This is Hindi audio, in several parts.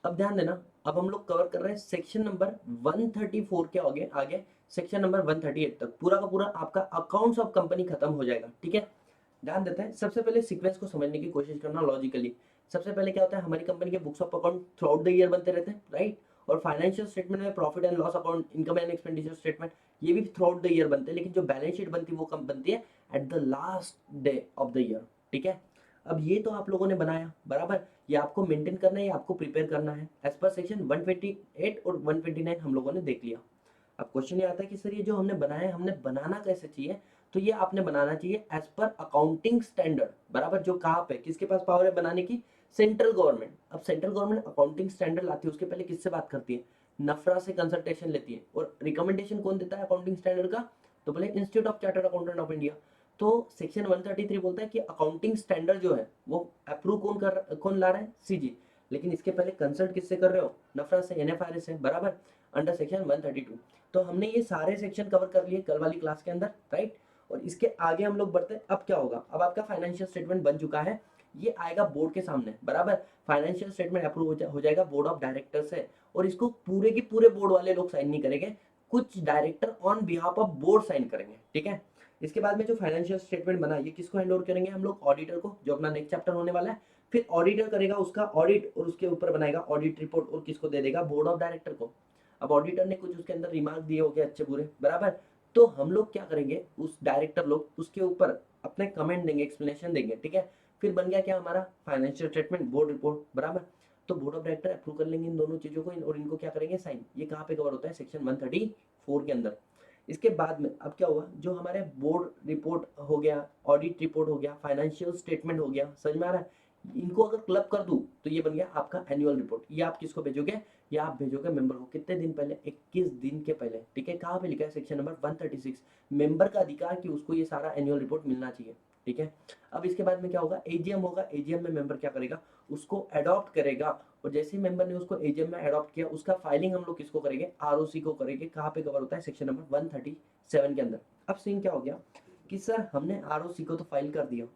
अब ध्यान देना, अब हम लोग कवर कर रहे हैं सेक्शन नंबर 134 के आगे सेक्शन नंबर 138 तक पूरा का पूरा आपका अकाउंट्स ऑफ कंपनी खत्म हो जाएगा। ठीक है, ध्यान देते हैं। सबसे पहले सीक्वेंस को समझने की कोशिश करना लॉजिकली। सबसे पहले क्या होता है, हमारी कंपनी के books of account through out the year बनते रहते हैं, राइट। और फाइनेंशियल स्टेटमेंट में profit and loss account, income and expenditure statement, ये भी थ्रू आउट द ईयर बनते हैं। लेकिन जो बैलेंस शीट बनती है वो कब बनती है, at the last day of the year. ठीक है, अब ये तो आप लोगों ने बनाया बराबर, ये आपको मेंटेन करना है, ये आपको प्रिपेयर करना है एज पर सेक्शन 128 और 129 हम लोगों ने देख लिया। अब क्वेश्चन ये आता है कि सर ये जो हमने बनाया है, हमने बनाना कैसे चाहिए, तो ये आपने बनाना चाहिए एज पर अकाउंटिंग स्टैंडर्ड बराबर। जो कहाँ पे किसके पास पावर है बनाने की, सेंट्रल गवर्नमेंट। अब सेंट्रल गवर्नमेंट अकाउंटिंग स्टैंडर्ड लाती है, उसके पहले किससे बात करती है, नफरा से कंसल्टेशन लेती है। और रिकमेंडेशन कौन देता है अकाउंटिंग स्टैंडर्ड का, तो बोले institute of chartered accountant of India. तो सेक्शन 133 बोलता है कि अकाउंटिंग स्टैंडर्ड जो है वो अप्रूव कौन ला रहा है, सीजी। लेकिन इसके पहले कंसल्ट किससे कर रहे हो, नफरा से, एनएफआरएस से बराबर, अंडर सेक्शन 132। तो हमने ये सारे सेक्शन कवर कर लिए कल वाली क्लास के अंदर, राइट। और इसके आगे हम लोग बढ़ते हैं। अब क्या होगा, अब आपका फाइनेंशियल स्टेटमेंट बन चुका है, ये आएगा बोर्ड के सामने बराबर। फाइनेंशियल स्टेटमेंट अप्रूव हो जाएगा बोर्ड ऑफ डायरेक्टर से, और इसको पूरे के पूरे बोर्ड वाले लोग साइन नहीं करेंगे, कुछ director on behalf of board sign करेंगे। ठीक है, इसके बाद में जो फाइनेंशियल स्टेटमेंट बना ये किसको हैंड ओवर करेंगे हम लोग, ऑडिटर को, जो अपना नेक्स्ट चैप्टर होने वाला है। फिर ऑडिटर करेगा उसका ऑडिट, और उसके ऊपर बनाएगा ऑडिट रिपोर्ट, और किसको दे देगा, बोर्ड ऑफ डायरेक्टर को। अब ऑडिटर ने कुछ उसके अंदर रिमार्क दिए होंगे अच्छे बुरे बराबर, तो हम लोग क्या करेंगे, उस डायरेक्टर लोग उसके ऊपर अपने कमेंट देंगे, एक्सप्लेनेशन देंगे। ठीक है, फिर बन गया क्या हमारा फाइनेंशियल स्टेटमेंट, बोर्ड रिपोर्ट बराबर। तो बोर्ड ऑफ डायरेक्टर अप्रूव कर लेंगे इन दोनों चीजों को, और इनको क्या करेंगे, साइन। ये कहाँ पे कवर होता है, सेक्शन 134 के अंदर। इसके बाद में अब क्या हुआ, जो हमारे बोर्ड रिपोर्ट हो गया, ऑडिट रिपोर्ट हो गया, फाइनेंशियल स्टेटमेंट हो गया, समझ में आ रहा है। इनको अगर क्लब कर दूं तो ये बन गया आपका एनुअल रिपोर्ट। ये आप किसको भेजोगे, या आप भेजोगे मेंबर को, कितने दिन पहले, 21 दिन के पहले। ठीक है, कहाँ पे लिखा है, सेक्शन नंबर 136, मेंबर का अधिकार कि उसको ये सारा एनुअल रिपोर्ट मिलना चाहिए। ठीक है, अब इसके बाद में क्या होगा, एजीएम होगा, एजीएम में मेंबर क्या करेगा, उसको अडॉप्ट करेगा। और जैसे ही मेंबर ने उसको एजीएम में अडॉप्ट किया, उसका फाइलिंग हम लोग किसको करेंगे, आरओसी को करेंगे। कहाँ पे कवर होता है, सेक्शन नंबर 137 के अंदर। अब सीन क्या हो गया कि सर हमने आरओसी को तो फाइल कर दिया,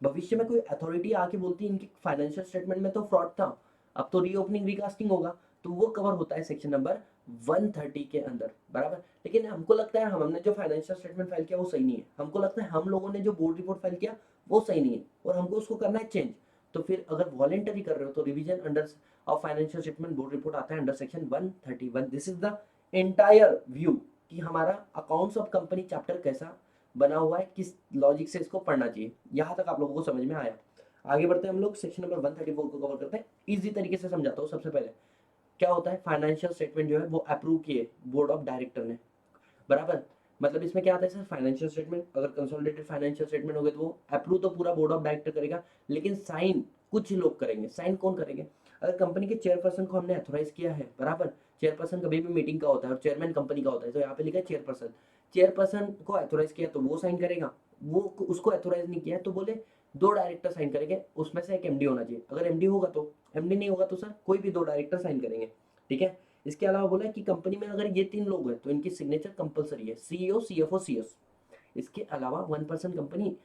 भविष्य में कोई अथॉरिटी आके बोलती है इनकी फाइनेंशियल स्टेटमेंट में तो फ्रॉड था, अब तो रीओपनिंग रिकास्टिंग होगा, तो वो कवर होता है सेक्शन नंबर 130 के अंदर बराबर। लेकिन हमको लगता है हमने जो फाइनेंशियल स्टेटमेंट फाइल किया वो सही नहीं है, हमको लगता है हम लोगों ने जो बोर्ड रिपोर्ट फाइल किया वो सही नहीं है, और हमको उसको करना है चेंज। तो फिर अगर वॉलेंटरी कर रहे हो तो revision under of financial statement board report आता है under section 131। This is the entire view कि हमारा अकाउंट्स ऑफ कंपनी चैप्टर कैसा बना हुआ है, किस लॉजिक से इसको पढ़ना चाहिए। यहाँ तक आप लोगों को समझ में आया। आगे बढ़ते हैं हम लोग, सेक्शन नंबर 134 को कवर करते हैं। इजी तरीके से समझाता हूँ। सबसे पहले क्या होता है, फाइनेंशियल स्टेटमेंट जो है वो अप्रूव किए बोर्ड ऑफ डायरेक्टर ने बराबर। मतलब इसमें क्या आता है सर, फाइनेंशियल स्टेटमेंट अगर कंसोलिडेटेड फाइनेंशियल स्टेटमेंट हो गए तो वो अप्रूव तो पूरा बोर्ड ऑफ डायरेक्टर करेगा, लेकिन साइन कुछ लोग करेंगे। साइन कौन करेंगे, अगर कंपनी के चेयरपर्सन को हमने अथोराइज किया है बराबर, चेयरपर्सन कभी भी मीटिंग का होता है और चेयरमैन कंपनी का होता है, तो यहाँ पे लिखा है चेयरपर्सन। चेयरपर्सन को अथोराइज किया तो वो साइन करेगा, वो उसको अथोराइज नहीं किया तो बोले दो डायरेक्टर साइन करेंगे, उसमें से एक एमडी होना चाहिए। अगर एमडी होगा तो, एमडी नहीं होगा तो सर कोई भी दो डायरेक्टर साइन करेंगे। ठीक है, इसके अलावा बोला है कि कंपनी में अगर ये तीन लोग हैं तो इनकी सिग्नेचर कंपलसरी है, सीईओ, सीएफओ, सीएस। इसके अलावा 1% कंपनी,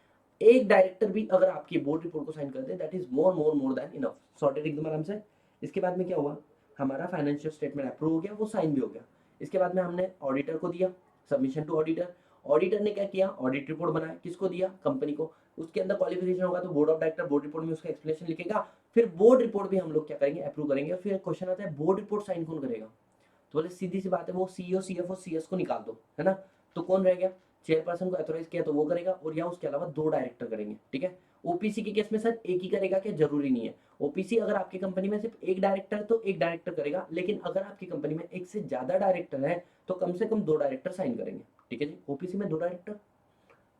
एक डायरेक्टर भी अगर आपकी बोर्ड रिपोर्ट को साइन कर दे, that is more than enough. Sorted एकदम आराम से। इसके बाद में क्या हुआ, हमारा फाइनेंशियल स्टेटमेंट अप्रूव हो गया, वो साइन भी हो गया। इसके बाद में हमने ऑडिटर को दिया, सबमिशन टू ऑडिटर। ऑडिटर ने क्या किया, ऑडिट रिपोर्ट बनाया, किसको दिया, कंपनी को। उसके अंदर क्वालिफिकेशन होगा तो board of director board report में उसका एक्सप्लेनेशन लिखेगा। फिर बोर्ड रिपोर्ट भी हम लोग क्या करेंगे, अप्रूव करेंगे। फिर क्वेश्चन आता है बोर्ड रिपोर्ट साइन कौन करेगा, तो बोले सीधी सी बात है, वो सीईओ, सीएफओ, सीएस को निकाल दो, है ना। तो कौन रह गया, चेयरपर्सन को अथोराइज किया तो वो करेगा, और या उसके अलावा दो डायरेक्टर करेंगे। ठीक है, ओपीसी के केस में सर एक ही करेगा क्या, जरूरी नहीं है। ओपीसी अगर आपकी कंपनी में सिर्फ एक डायरेक्टर है तो एक डायरेक्टर करेगा, लेकिन अगर आपकी कंपनी में एक से ज्यादा डायरेक्टर है तो कम से कम दो डायरेक्टर साइन करेंगे। ठीक है जी, ओपीसी में दो डायरेक्टर,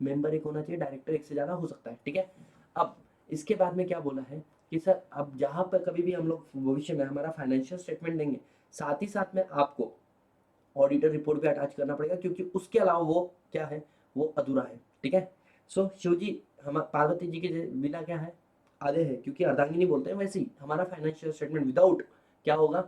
मेंबर एक होना चाहिए, डायरेक्टर एक से ज्यादा हो सकता है। ठीक है, अब इसके बाद में क्या बोला है कि सर अब जहां पर कभी भी हम लोग भविष्य में हमारा फाइनेंशियल स्टेटमेंट देंगे, साथ ही साथ में आपको ऑडिटर रिपोर्ट भी अटैच करना पड़ेगा, क्योंकि उसके अलावा वो क्या है, वो अधूरा है। ठीक है, सो शिव जी हम पार्वती जी के बिना क्या है, आधे है, क्योंकि अर्धांगिनी बोलते हैं, वैसे ही हमारा फाइनेंशियल स्टेटमेंट विदाउट क्या होगा,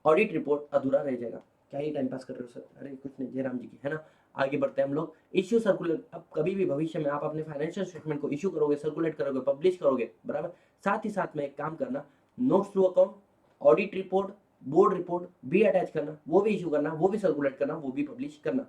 ऑडिट रिपोर्ट अधूरा रह जाएगा। क्या ही टाइम पास कर रहे हो सर, अरे कुछ नहीं, जयराम जी की, है ना। आगे बढ़ते हैं हम लोग, इश्यू सर्कुलेट। अब कभी भी भविष्य में आप अपने फाइनेंशियल स्टेटमेंट को इश्यू करोगे, सर्कुलेट करोगे, पब्लिश करोगे बराबर, साथ ही साथ में एक काम करना, notes to account audit report, board report भी अटैच करना, वो भी इशू करना, वो भी सर्कुलेट करना, वो भी पब्लिश करना।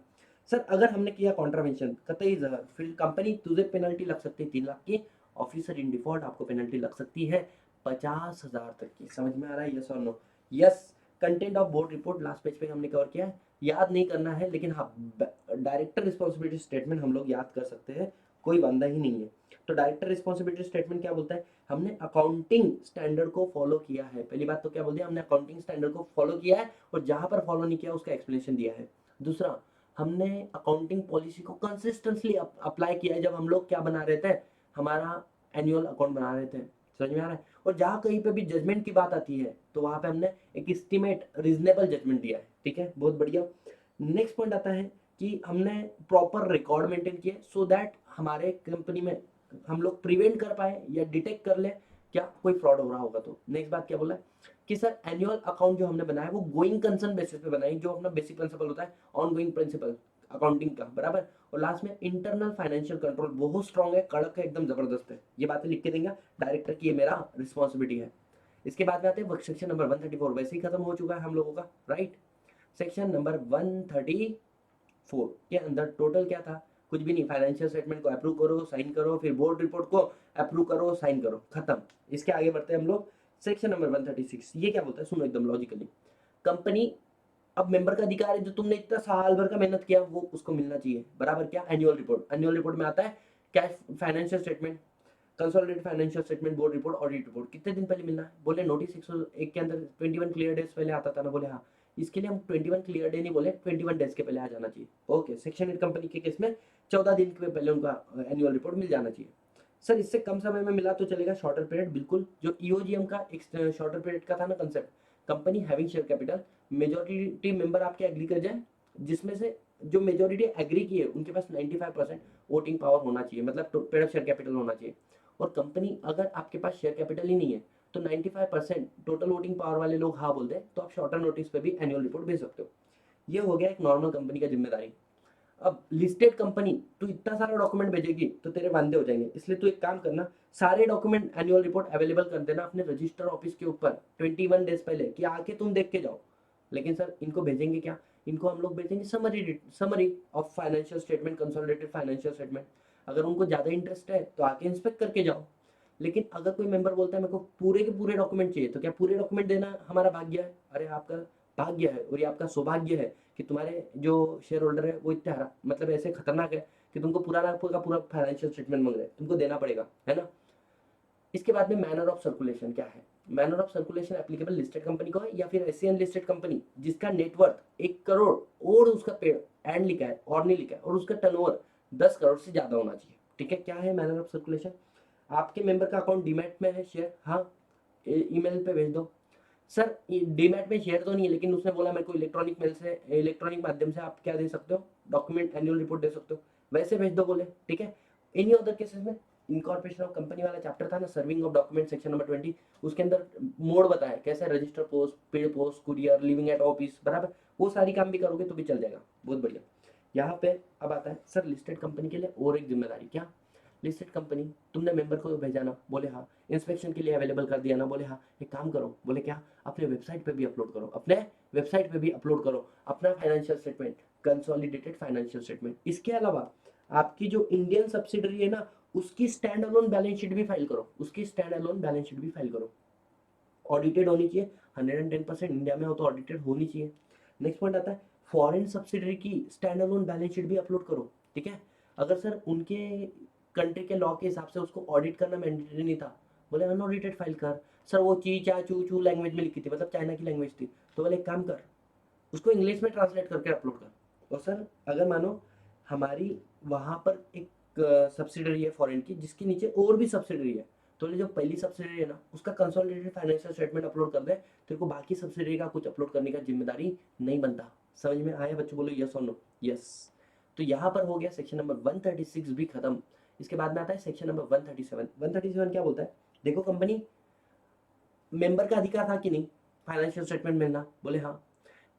सर अगर हमने किया कॉन्ट्रावेंशन कतई जहर, फिर कंपनी तुझे पेनल्टी लग सकती है 3 लाख की, ऑफिसर इन डिफॉल्ट आपको पेनल्टी लग सकती है 50,000 तक की। समझ में आ रहा है? यस और no? Yes. Content of board report last page पे हमने कवर किया है, याद नहीं करना है, लेकिन हाँ डायरेक्टर रिस्पॉन्सिबिलिटी स्टेटमेंट हम लोग याद कर सकते हैं, कोई बंदा ही नहीं है। तो डायरेक्टर रिस्पॉन्सिबिलिटी स्टेटमेंट क्या बोलता है? हमने अकाउंटिंग स्टैंडर्ड को फॉलो किया है। पहली बात तो क्या बोल दिया? हमने अकाउंटिंग स्टैंडर्ड को फॉलो किया है, और जहां पर फॉलो नहीं किया उसका एक्सप्लेनेशन दिया है। दूसरा, हमने अकाउंटिंग पॉलिसी को कंसिस्टेंटली अप्लाई किया है जब हम लोग क्या बना रहे थे, हमारा एनुअल अकाउंट बना रहे थे। समझ में आ रहा है? और जहाँ कहीं पे भी जजमेंट की बात आती है तो वहां पे हमने एक एस्टिमेट रीजनेबल जजमेंट दिया है। ठीक है, बहुत बढ़िया। नेक्स्ट पॉइंट आता है कि हमने प्रॉपर रिकॉर्ड मेंटेन किए सो दैट हमारे कंपनी में हम लोग प्रिवेंट कर पाए या डिटेक्ट कर ले क्या कोई फ्रॉड हो रहा होगा। तो नेक्स्ट बात क्या बोला है कि सर एनुअल अकाउंट जो हमने बनाया वो गोइंग कंसर्न बेसिस पे बनाई, जो अपना बेसिक प्रिंसिपल होता है ऑन गोइंग प्रिंसिपल अकाउंटिंग का, बराबर। और लास्ट में इंटरनल फाइनेंशियल कंट्रोल बहुत स्ट्रांग है, कड़क है, एकदम जबरदस्त है। ये बातें लिख के देंगे डायरेक्टर की, ये मेरा रिस्पॉन्सिबिलिटी है। इसके बाद में आते हैं सेक्शन नंबर 134, वैसे ही खत्म हो चुका है हम लोगों का, राइट। सेक्शन नंबर 134 के अंदर टोटल क्या था? कुछ भी नहीं, फाइनेंशियल स्टेटमेंट को अप्रूव करो, साइन करो, फिर बोर्ड रिपोर्ट को अप्रूव करो, साइन करो, खत्म। इसके आगे बढ़ते हैं हम लोग सेक्शन नंबर 136। ये क्या बोलता है? सुनो एकदम लॉजिकली। कंपनी, अब मेंबर का अधिकार है जो तुमने इतना साल भर का मेहनत किया वो उसको मिलना चाहिए, बराबर। क्या? Annual report. एनुअल रिपोर्ट में आता है cash financial statement, consolidated financial statement, board report, audit report. कितने दिन पहले मिलना है? बोले नोटिस 101 के अंदर 21 क्लियर डेज पहले आता था ना? बोले हाँ। इसके लिए हम 21 क्लियर डे नहीं बोले, 21 डेज के पहले आ जाना चाहिए। ओके, सेक्शन 8 कंपनी के केस में 14 दिन के पहले उनका एनुअल रिपोर्ट मिल जाना चाहिए। सर इससे कम समय में मिला तो चलेगा, शॉर्टर पीरियड, बिल्कुल। जो ईओजीएम का एक शॉर्टर पीरियड का था ना concept, company having share capital, majority member आपके एग्री कर जाए, जिसमें से जो मेजोरिटी एग्री की है उनके पास 95% वोटिंग पावर होना चाहिए, मतलब पेड शेयर कैपिटल होना चाहिए। और कंपनी अगर आपके पास शेयर कैपिटल ही नहीं है तो 95% टोटल वोटिंग पावर वाले लोग हाँ बोल दें तो आप शॉर्टर नोटिस पे भी एनुअल रिपोर्ट भेज सकते हो। ये हो गया एक नॉर्मल कंपनी का जिम्मेदारी। अब लिस्टेड कंपनी, तू इतना सारा डॉक्यूमेंट भेजेगी तो तेरे वांदे हो जाएंगे, इसलिए तू एक काम करना, सारे डॉक्यूमेंट एनुअल रिपोर्ट अवेलेबल कर देना अपने रजिस्टर ऑफिस के ऊपर 21 डेज पहले, कि आके तुम देख के जाओ। लेकिन सर इनको भेजेंगे क्या? इनको हम लोग भेजेंगे summary of financial statement, consolidated financial statement. अगर उनको ज्यादा इंटरेस्ट है तो आके इंस्पेक्ट करके जाओ। लेकिन अगर कोई मेंबर बोलता है मेरे को पूरे के पूरे डॉक्यूमेंट चाहिए, तो क्या पूरे डॉक्यूमेंट देना हमारा भाग्य है? अरे आपका भाग्य है और ये आपका सौभाग्य है कि तुम्हारे जो शेयर होल्डर है वो इतना मतलब ऐसे खतरनाक है कि तुमको पूरा पूरा फाइनेंशियल स्टेटमेंट मांग रहे हैं, तुमको देना पड़ेगा, है ना। इसके बाद में मैनर ऑफ सर्कुलेशन क्या है? Manner of circulation applicable listed company को है या फिर ऐसी अनलिस्टेड कंपनी जिसका नेटवर्थ 1 करोड़ और उसका पेड़ एंड लिखा है और नहीं लिखा है, और उसका टर्नओवर 10 करोड़ से ज्यादा होना चाहिए। ठीक है, क्या है मैनर ऑफ सर्कुलेशन? आपके मेंबर का अकाउंट डीमैट में है शेयर, हाँ, ईमेल पे भेज दो। सर डीमैट में शेयर तो नहीं है, लेकिन उसने बोला मेरे को इलेक्ट्रॉनिक मेल से, इलेक्ट्रॉनिक माध्यम से आप क्या दे सकते हो? डॉक्यूमेंट एनुअल रिपोर्ट दे सकते हो, वैसे भेज दो बोले। ठीक है। एनी अदर केसेस में इनकॉर्पोरेशन ऑफ कंपनी वाला चैप्टर था ना, serving of document, section number 20, उसके अंदर मोड बताया कैसे, register post, paid post, courier, living at office, बराबर। वो सारी काम भी करोगे तो भी चल जाएगा, बहुत बढ़िया। यहाँ पे अब आता है सर लिस्टेड कंपनी के लिए और एक जिम्मेदारी, क्या? लिस्टेड कंपनी, तुमने मेंबर को भेजा ना? बोले हाँ। इंस्पेक्शन के लिए अवेलेबल कर दिया ना? बोले हाँ। एक काम करो, बोले क्या? अपने वेबसाइट पे भी अपलोड करो, अपने वेबसाइट पे भी अपलोड करो अपना financial statement, consolidated financial statement. इसके अलावा आपकी जो इंडियन सब्सिडरी है ना, उसकी स्टैंड अलोन बैलेंस शीट भी फाइल करो, उसकी स्टैंड अलोन बैलेंस शीट भी फाइल करो, ऑडिटेड होनी चाहिए। 110% इंडिया में हो तो ऑडिटेड होनी चाहिए। नेक्स्ट पॉइंट आता है फॉरेन सब्सिडरी की स्टैंड अलोन बैलेंस शीट भी अपलोड करो। ठीक है। अगर सर उनके कंट्री के लॉ के हिसाब से उसको ऑडिट करना मैंडेटरी नहीं था, बोले अनऑडिटेड फाइल कर। सर वो ची चा चू चू लैंग्वेज में लिखी थी, मतलब चाइना की लैंग्वेज थी, तो बोले एक काम कर, उसको इंग्लिश में ट्रांसलेट करके अपलोड कर। और सर अगर मानो हमारी वहाँ पर एक सब्सिडरी है फॉरेन की जिसके नीचे और भी सब्सिडरी है, तो जो पहली सब्सिडरी है ना उसका कंसोलिडेटेड फाइनेंशियल स्टेटमेंट अपलोड कर दे, तेरे को बाकी सब्सिडरी का कुछ अपलोड करने का जिम्मेदारी नहीं बनता। समझ में आया बच्चों? बोलो यस और नो। यस। तो यहाँ पर हो गया सेक्शन नंबर 136 भी खत्म। इसके बाद में आता है सेक्शन नंबर 137। 137 क्या बोलता है? देखो कंपनी, मेंबर का अधिकार था कि नहीं फाइनेंशियल स्टेटमेंट मिलना? बोले हाँ।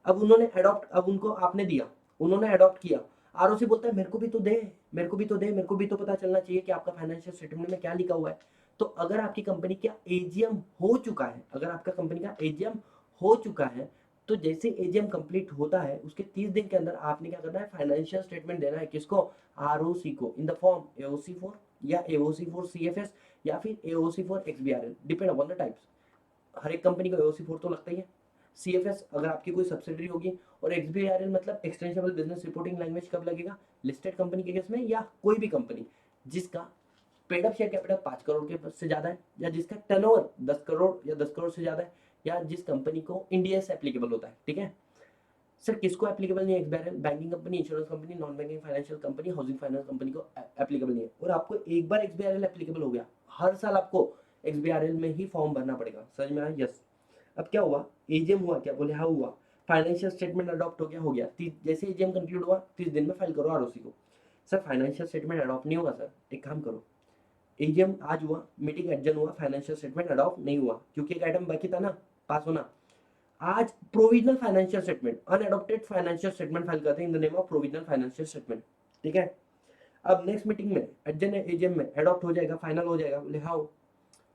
अब उन्होंने अडॉप्ट, अब उनको आपने दिया, उन्होंने अडॉप्ट किया, आरओसी बोलता है मेरे को भी तो दे, मेरे को भी तो दे, मेरे को भी तो पता चलना चाहिए कि आपका फाइनेंशियल स्टेटमेंट में क्या लिखा हुआ है। तो अगर आपकी कंपनी का एजीएम हो चुका है, अगर आपका कंपनी का एजीएम हो चुका है, तो जैसे एजीएम कंप्लीट होता है उसके 30 दिन के अंदर आपने क्या करना है, फाइनेंशियल स्टेटमेंट देना है। किसको? आरओसी को, in the form AOC for या एओसी फॉर सीएफएस या फिर AOC for XBRL, depend upon the types. हर एक कंपनी को एओसी फोर तो लगता ही है। सीएफएस अगर आपकी कोई सब्सिडरी होगी, और एक्सबीआरएल मतलब एक्सटेंसिबल बिजनेस रिपोर्टिंग लैंग्वेज कब लगेगा? लिस्टेड कंपनी के केस में, या कोई भी कंपनी जिसका paid up share capital 5 crore के से ज्यादा है, या जिसका टर्नओवर 10 करोड़ या 10 करोड़ से ज्यादा है, या जिस कंपनी को इंडिया से एप्लीकेबल होता है। ठीक है सर, किसको एप्लीकेबल नहीं है XBRL? Banking company, insurance company, non banking financial company, housing finance company को एप्लीकेबल नहीं है। और आपको एक बार एक्सबीआरएल एप्लीकेबल हो गया, हर साल आपको एक्सबीआरएल में ही फॉर्म भरना पड़ेगा। समझ में आया? यस। अब क्या हुआ, एजीएम हुआ, क्या बोले? हाँ हुआ। फाइनेंशियल स्टेटमेंट अडॉप्ट हो गया। जैसे एजीएम कंक्लूड हुआ 30 दिन में फाइल करो आरओसी को। सर फाइनेंशियल स्टेटमेंट अडॉप्ट नहीं हुआ सर, एक काम करो, एजीएम आज हुआ, मीटिंग एडजन हुआ, फाइनेंशियल स्टेटमेंट अडॉप्ट नहीं हुआ क्योंकि एक आइटम बाकी था ना पास होना। आज provisional financial statement, unadopted financial statement file करते हैं in the name of provisional financial statement. ठीक है, अब नेक्स्ट मीटिंग में एडजन एजीएम में अडॉप्ट हो जाएगा, फाइनल हो जाएगा, बोले हाँ।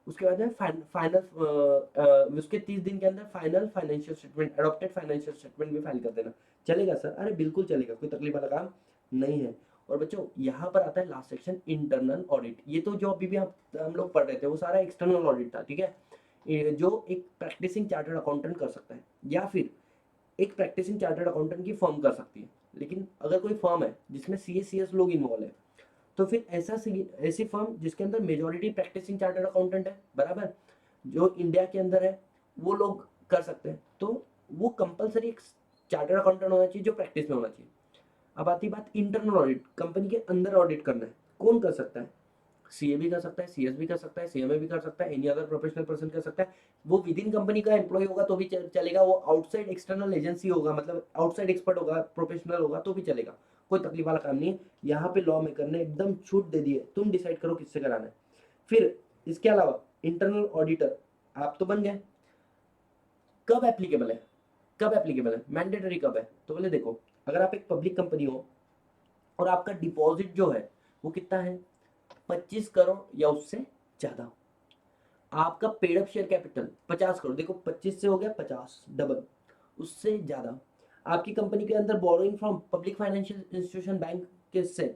उसके बाद में फाइनल उसके 30 दिन के अंदर final financial statement, adopted financial statement भी फाइल कर देना। चलेगा सर? अरे बिल्कुल चलेगा, कोई तकलीफ वाला काम नहीं है। और बच्चों यहाँ पर आता है लास्ट सेक्शन, इंटरनल ऑडिट। ये तो जो अभी भी हम लोग पढ़ रहे थे वो सारा एक्सटर्नल ऑडिट था। ठीक है, जो एक प्रैक्टिसिंग चार्टर्ड अकाउंटेंट कर सकता है, या फिर एक प्रैक्टिसिंग चार्टर्ड अकाउंटेंट की फर्म कर सकती है। लेकिन अगर कोई फर्म है जिसमें सीएस लोग इन्वॉल्व है, तो फिर ऐसी फर्म जिसके अंदर मेजोरिटी प्रैक्टिसिंग चार्टर्ड अकाउंटेंट है, बराबर, जो इंडिया के अंदर है, वो लोग कर सकते हैं। तो वो कंपलसरी एक चार्टर्ड अकाउंटेंट होना चाहिए जो प्रैक्टिस में होना चाहिए। अब आती बात इंटरनल ऑडिट, कंपनी के अंदर ऑडिट करना है, कौन कर सकता है? सीए भी कर सकता है, सीएस भी कर सकता है, सीएमए भी कर सकता है, एनी अदर प्रोफेशनल पर्सन कर सकता है। वो विद इन कंपनी का एम्प्लॉय होगा तो भी चलेगा, वो आउटसाइड एक्सटर्नल एजेंसी होगा, मतलब आउटसाइड एक्सपर्ट होगा, प्रोफेशनल होगा तो भी चलेगा, कोई तकलीफ वाला काम नहीं है। यहाँ पे लॉ मेकर ने एकदम छूट दे दी है, तुम डिसाइड करो किससे कराना है। फिर इसके अलावा इंटरनल ऑडिटर आप तो बन गए, कब एप्लीकेबल है? कब एप्लीकेबल है, मैंडेटरी कब है? तो बोले देखो, अगर आप एक पब्लिक कंपनी हो और आपका डिपॉजिट जो है वो कितना है, 25 करोड़ या उससे ज्यादा, आपका paid up share capital 50 crore, देखो 25 से हो गया 50, डबल, उससे ज्यादा आपकी कंपनी के अंदर borrowing from public financial institution bank के से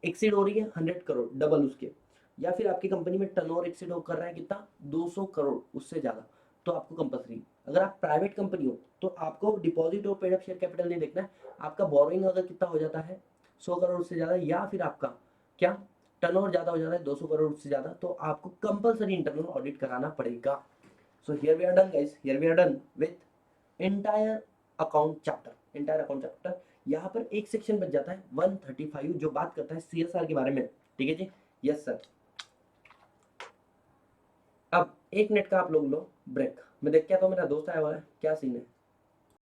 एक्सीड हो रही है 100 करोड़, डबल उसके, या फिर आपकी कंपनी में टर्नओवर एक्सीड हो कर रहा है कितना, 200 करोड़, उससे ज्यादा, तो आपको कंपलसरी। अगर आप प्राइवेट कंपनी हो तो आपको डिपॉजिट और पेड अप शेयर कैपिटल नहीं देखना है, आपका बोरोइंग अगर कितना हो जाता है 100 करोड़ से ज्यादा, या फिर आपका क्या टर्नओवर ज्यादा हो जाता है 200 करोड़ से ज्यादा, तो आपको कंपलसरी इंटरनल ऑडिट कराना पड़ेगा। So here we are done guys, here we are done with entire account chapter, entire account chapter. यहाँ पर एक सेक्शन बच जाता है 135 जो बात करता है सीएसआर के बारे में। ठीक है जी, यस सर। अब 1 मिनट का आप लोग लो ब्रेक, मैं देख के आता हूँ मेरा दोस्त आया हुआ है क्या सीन है।